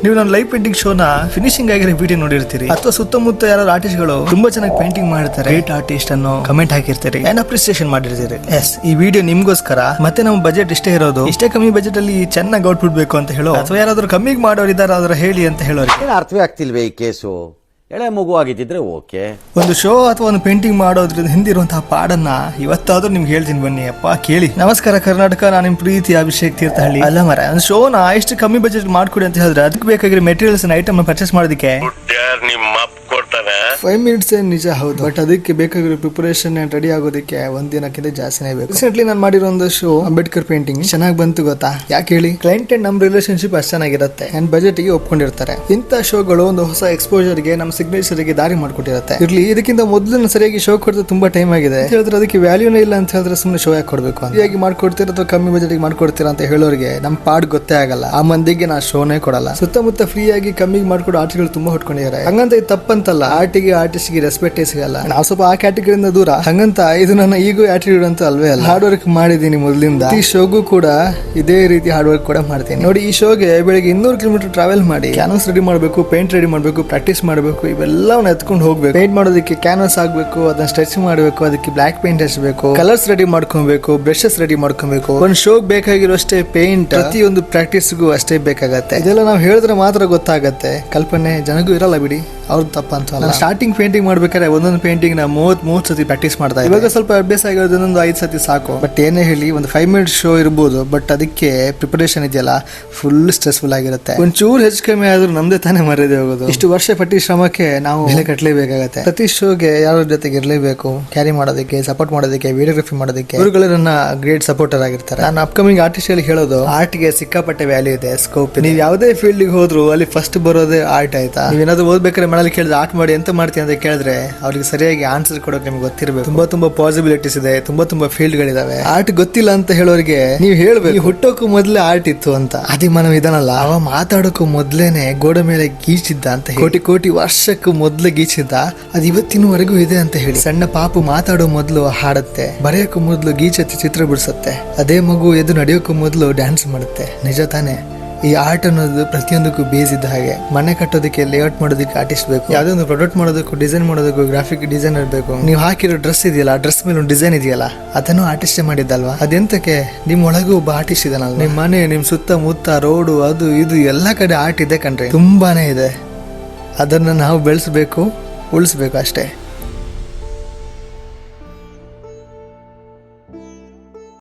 ನೀವು ನನ್ನ live painting ಶೋನ finishing ಆಗಿರೋ ವಿಡಿಯೋ ನೋಡಿರ್ತೀರಿ, ಅಥವಾ ಸುತ್ತಮುತ್ತ ಯಾರು ಆರ್ಟಿಸ್ಟ್ ಗಳು ತುಂಬಾ ಚೆನ್ನಾಗಿ ಪೇಂಟಿಂಗ್ ಮಾಡ್ತಾರೆ, ಗ್ರೇಟ್ ಆರ್ಟಿಸ್ಟ್ ಅನ್ನೋ ಕಮೆಂಟ್ ಹಾಕಿರ್ತೀರಿ, ಏನ್ ಅಪ್ರಿಸಿಯೇಷನ್ ಮಾಡಿರ್ತೀರಿ. ಎಸ್, ಈ ವಿಡಿಯೋ ನಿಮ್ಗೋಸ್ಕರ. ಮತ್ತೆ ನಮ್ಮ ಬಜೆಟ್ ಇಷ್ಟೇ ಇರೋದು, ಇಷ್ಟೇ ಕಮ್ಮಿ ಬಜೆಟ್ ಅಲ್ಲಿ ಚೆನ್ನಾಗಿ ಔಟ್ಪುಟ್ ಬೇಕು ಅಂತ ಹೇಳೋ, ಅಥವಾ ಯಾರಾದ್ರೂ ಕಮ್ಮಿಗೆ ಮಾಡೋರು ಇದಾರ ಆದ್ರೆ ಹೇಳಿ ಅಂತ ಹೇಳೋರು. ಅರ್ಥವೇ ಆಗ್ತಿಲ್ವೇ ಈ ಕೇಸು? ಎಳೆ ಮಗು ಆಗಿದ್ದಿದ್ರೆ ಓಕೆ. ಒಂದು ಶೋ ಅಥವಾ ಒಂದು ಪೇಂಟಿಂಗ್ ಮಾಡೋದ್ರಿಂದ ಹಿಂದಿರುವಂತಹ ಪಾಡನ್ನ ಇವತ್ತಾದ್ರೂ ನಿಮ್ಗೆ ಹೇಳ್ತೀನಿ, ಬನ್ನಿ ಅಪ್ಪ ಕೇಳಿ. ನಮಸ್ಕಾರ ಕರ್ನಾಟಕ, ನಾನು ನಿಮ್ ಪ್ರೀತಿ ಅಭಿಷೇಕ್ ತೀರ್ಥಹಳ್ಳಿ. ಅಲ್ಲ ಮರ, ಒಂದು ಶೋನ ಎಷ್ಟು ಕಮ್ಮಿ ಬಜೆಟ್ ಮಾಡ್ಕೊಡಿ ಅಂತ ಹೇಳಿದ್ರೆ ಅದಕ್ಕೆ ಬೇಕಾಗಿರೋ ಮೆಟೀರಿಯಲ್ಸ್ ಐಟಮ್ ಪರ್ಚೇಸ್ ಮಾಡೋದಕ್ಕೆ 5 ಮಿನಿಟ್ಸ್ ನಿಜ ಹೌದು, ಬಟ್ ಅದಕ್ಕೆ ಬೇಕಾಗಿರೋ ಪ್ರಿಪರೇಷನ್ ರೆಡಿ ಆಗೋದಕ್ಕೆ ಒಂದ್ ದಿನಕ್ಕಿಂತ ಜಾಸ್ತಿನೇ ಬೇಕು. ರೀಸೆಂಟ್ಲಿ ನಾನು ಮಾಡಿರೋ ಒಂದು ಶೋ ಅಂಬೇಡ್ಕರ್ ಪೇಂಟಿಂಗ್ ಚೆನ್ನಾಗಿ ಬಂತು ಗೊತ್ತಾ? ಯಾಕೆ ಹೇಳಿ? ಕ್ಲೈಂಟ್ ಅಂಡ್ ನಮ್ ರಿಲೇಶನ್ಶಿಪ್ ಅಷ್ಟು ಚೆನ್ನಾಗಿರುತ್ತೆ ಅಂಡ್ ಬಜೆಟ್ ಗೆ ಒಪ್ಕೊಂಡಿರ್ತಾರೆ. ಇಂಥ ಶೋಗಳು ಒಂದು ಹೊಸ ಎಕ್ಸ್ಪೋಜರ್ ಗೆ, ನಮ್ಮ ಸಿಗ್ನೇಚರ್ ಗೆ ದಾರಿ ಮಾಡ್ಕೊಟ್ಟಿರುತ್ತೆ. ಇರ್ಲಿ, ಇದಕ್ಕಿಂತ ಮೊದಲು ಸರಿಯಾಗಿ ಶೋ ಕೊಡ್ತಾ ತುಂಬಾ ಟೈಮ್ ಆಗಿದೆ ಹೇಳಿದ್ರೆ ಅದಕ್ಕೆ ವ್ಯಾಲ್ಯೂನೇ ಇಲ್ಲ ಅಂತ ಹೇಳಿದ್ರೆ ಸುಮ್ಮನೆ ಶೋ ಯಾಕೆ ಕೊಡ್ಬೇಕು ಅಂತ. ಹೇಗೆ ಮಾಡ್ಕೊಡ್ತೀರಾ ಅಥವಾ ಕಮ್ಮಿ ಬಜೆಟ್ ಗೆ ಮಾಡ್ಕೊಡ್ತೀರಾ ಅಂತ ಹೇಳೋರಿಗೆ ನಮ್ ಪಾಡ್ ಗೊತ್ತೇ ಆಗಲ್ಲ. ಆ ಮಂದಿಗೆ ನಾ ಶೋನೇ ಕೊಡಲ್ಲ. ಸುತ್ತಮುತ್ತ ಫ್ರೀ ಆಗಿ ಕಮ್ಮಿಗೆ ಮಾಡ್ಕೊಡೋ ಆರ್ಟಿಸ್ಟ್ಗಳು ತುಂಬಾ ಹೊಟ್ಕೊಂಡಿದ್ದಾರೆ. ಹಂಗಂತ ಇದು ತಪ್ಪಂತಲ್ಲ, ಆರ್ಟಿಸ್ಟ್ ಗೆ ರೆಸ್ಪೆಕ್ಟೇ ಸಿಗಲ್ಲ. ನಾವು ಸ್ವಲ್ಪ ಆ ಕ್ಯಾಟಗರಿಯಿಂದ ದೂರ. ಹಂಗಂತ ಇದು ನನ್ನ ಈಗೋ ಆಟಿಟ್ಯೂಡ್ ಅಂತ ಅಲ್ವೇ ಅಲ್ಲ. ಹಾರ್ಡ್ ವರ್ಕ್ ಮಾಡಿದೀನಿ ಮೊದಲಿಂದ. ಈ ಶೋಗೂ ಕೂಡ ಇದೇ ರೀತಿ ಹಾರ್ಡ್ ವರ್ಕ್ ಕೂಡ ಮಾಡ್ತೀನಿ. ನೋಡಿ, ಈ ಶೋಗೆ ಬೆಳಿಗ್ಗೆ 200 ಕಿಲೋಮೀಟರ್ ಟ್ರಾವೆಲ್ ಮಾಡಿ ಕ್ಯಾನ್ವಾಸ್ ರೆಡಿ ಮಾಡಬೇಕು, ಪೇಂಟ್ ರೆಡಿ ಮಾಡಬೇಕು, ಪ್ರಾಕ್ಟೀಸ್ ಮಾಡಬೇಕು, ಇವೆಲ್ಲವನ್ನ ಎತ್ಕೊಂಡು ಹೋಗ್ಬೇಕು. ಪೇಂಟ್ ಮಾಡೋದಕ್ಕೆ ಕ್ಯಾನ್ವಾಸ್ ಆಗ್ಬೇಕು, ಅದನ್ನ ಸ್ಟ್ರೆಚ್ ಮಾಡಬೇಕು, ಅದಕ್ಕೆ ಬ್ಲಾಕ್ ಪೇಂಟ್ ಹಚ್ಚಬೇಕು, ಕಲರ್ಸ್ ರೆಡಿ ಮಾಡ್ಕೊಬೇಕು, ಬ್ರಷಸ್ ರೆಡಿ ಮಾಡ್ಕೊಬೇಕು. ಒಂದು ಶೋಗ್ ಬೇಕಾಗಿರೋ ಅಷ್ಟೇ ಪೇಂಟ್, ಪ್ರತಿಯೊಂದು ಪ್ರಾಕ್ಟೀಸ್ಗೂ ಅಷ್ಟೇ ಬೇಕಾಗತ್ತೆ. ಇದೆಲ್ಲ ನಾವು ಹೇಳಿದ್ರೆ ಮಾತ್ರ ಗೊತ್ತಾಗತ್ತೆ, ಕಲ್ಪನೆ ಜನಗೂ ಇರಲ್ಲ ಬಿಡಿ, ಅವ್ರದ್ದು ತಪ್ಪ ಅಂತ. ಸ್ಟಾರ್ಟಿಂಗ್ ಪೇಂಟಿಂಗ್ ಮಾಡ್ಬೇಕಾದ್ರೆ ಒಂದೊಂದು ಪೇಂಟಿಂಗ್ ನ 30 ಸತಿ ಪ್ರಾಕ್ಟೀಸ್ ಮಾಡ್ತಾ ಇದ್ದೆ. ಇವಾಗ ಸ್ವಲ್ಪ ಅಭ್ಯಾಸ ಆಗಿರೋದು 5 ಸತಿ ಸಾಕು. ಬಟ್ ಏನೇ ಹೇಳಿ, ಒಂದು 5 ಮಿನಿಟ್ ಶೋ ಇರ್ಬೋದು, ಬಟ್ ಅದಕ್ಕೆ ಪ್ರಿಪರೇಷನ್ ಇದೆಯಲ್ಲ ಫುಲ್ ಸ್ಟ್ರೆಸ್ಫುಲ್ ಆಗಿರುತ್ತೆ. ಒಂಚೂರು ಹೆಚ್ಚು ಕಮ್ಮಿ ಆದ್ರೂ ನಮ್ದೇ ತಾನೇ ಮರ್ಯಾದೆ ಹೋಗೋದು. ಇಷ್ಟು ವರ್ಷ ಪಟ್ಟಿ ಶ್ರಮಕ್ಕೆ ನಾವು ಬೆಲೆ ಕಟ್ಟಲೇಬೇಕಾಗತ್ತೆ. ಪ್ರತಿ ಶೋಗೆ ಯಾರ ಜೊತೆಗೆ ಇರಲೇಬೇಕು, ಕ್ಯಾರಿ ಮಾಡೋದಕ್ಕೆ, ಸಪೋರ್ಟ್ ಮಾಡೋದಕ್ಕೆ, ವಿಡಿಯೋಗ್ರಫಿ ಮಾಡೋದಕ್ಕೆ. ಇವುಗಳು ನನ್ನ ಗ್ರೇಟ್ ಸಪೋರ್ಟರ್ ಆಗಿರ್ತಾರೆ. ನಾನು ಅಪ್ಕಮಿಂಗ್ ಆರ್ಟಿಸ್ಟ್ ಅಲ್ಲಿ ಹೇಳೋದು, ಆರ್ಟ್ ಗೆ ಸಿಕ್ಕಾಪಟ್ಟೆ ವ್ಯಾಲ್ಯೂ ಇದೆ, ಸ್ಕೋಪ್. ನೀವು ಯಾವುದೇ ಫೀಲ್ಡ್ ಗೆ ಹೋದ್ರು ಅಲ್ಲಿ ಫಸ್ಟ್ ಬರೋದೇ ಆರ್ಟ್. ಆಯ್ತಾ? ನೀವೇನಾದ್ರೂ ಓದ್ಬೇಕಾದ್ರೆ ಮನೇಲಿ ಕೇಳಿದ್ರೆ ಆರ್ಟ್ ಮಾಡಿ ಎಂತ ಮಾಡ್ತೀನಿ ಅಂತ ಕೇಳಿದ್ರೆ ಅವ್ರಿಗೆ ಸರಿಯಾಗಿ ಆನ್ಸರ್ ಕೊಡೋಕೆ ನಿಮ್ಗೆ ಗೊತ್ತಿರಬೇಕು. ತುಂಬಾ ಪಾಸಿಬಿಲಿಟೀಸ್ ಇದೆ, ತುಂಬಾ ಫೀಲ್ಡ್ ಗಳಿದಾವೆ. ಆರ್ಟ್ ಗೊತ್ತಿಲ್ಲ ಅಂತ ಹೇಳೋರಿಗೆ ನೀವು ಹೇಳ್ಬೇಕು, ಹುಟ್ಟೋಕು ಮೊದ್ಲೇ ಆರ್ಟ್ ಇತ್ತು ಅಂತ. ಅದೇ ಮನವ ಇದನ್ನಲ್ಲ, ಅವ ಮಾತಾಡೋಕು ಮೊದ್ಲೇನೆ ಗೋಡೆ ಮೇಲೆ ಗೀಚಿದ್ದ ಅಂತ, ಕೋಟಿ ವರ್ಷಕ್ಕೂ ಮೊದ್ಲು ಗೀಚಿದ್ದ, ಅದು ಇವತ್ತಿನವರೆಗೂ ಇದೆ ಅಂತ ಹೇಳಿ. ಸಣ್ಣ ಪಾಪು ಮಾತಾಡೋ ಮೊದ್ಲು ಹಾಡುತ್ತೆ, ಬರೆಯೋಕು ಮೊದ್ಲು ಗೀಚತ್ತಿ ಚಿತ್ರ ಬಿಡಿಸುತ್ತೆ, ಅದೇ ಮಗು ಎದ್ದು ನಡೆಯೋಕು ಮೊದ್ಲು ಡ್ಯಾನ್ಸ್ ಮಾಡುತ್ತೆ. ನಿಜ ತಾನೆ? ಈ ಆರ್ಟ್ ಅನ್ನೋದು ಪ್ರತಿಯೊಂದಕ್ಕೂ ಬೇಸ್ ಇದ್ದ ಹಾಗೆ. ಮನೆ ಕಟ್ಟೋದಕ್ಕೆ, ಲೇಔಟ್ ಮಾಡೋದಕ್ಕೆ ಆರ್ಟಿಸ್ಟ್ ಬೇಕು. ಯಾವುದೋ ಒಂದು ಪ್ರಾಡಕ್ಟ್ ಮಾಡೋದಕ್ಕೂ, ಡಿಸೈನ್ ಮಾಡೋದಕ್ಕೂ ಗ್ರಾಫಿಕ್ ಡಿಸೈನರ್ ಬೇಕು. ನೀವು ಹಾಕಿರೋ ಡ್ರೆಸ್ ಇದೆಯಲ್ಲ, ಡ್ರೆಸ್ ಮೇಲೆ ಒಂದು ಡಿಸೈನ್ ಇದೆಯಲ್ಲ, ಅದನ್ನು ಆರ್ಟಿಸ್ಟೇ ಮಾಡಿದ್ದಲ್ವಾ? ಅದೆಂತಕ್ಕೆ? ನಿಮ್ ಒಳಗೂ ಒಬ್ಬ ಆರ್ಟಿಸ್ಟ್ ಇದಾನಲ್ವ. ನಿಮ್ ಮನೆ, ನಿಮ್ ಸುತ್ತಮುತ್ತ ರೋಡು, ಅದು ಇದು ಎಲ್ಲಾ ಕಡೆ ಆರ್ಟ್ ಇದೆ ಕಣ್ರಿ, ತುಂಬಾನೇ ಇದೆ. ಅದನ್ನ ನಾವು ಬೆಳೆಸಬೇಕು, ಉಳಿಸ್ಬೇಕು ಅಷ್ಟೇ.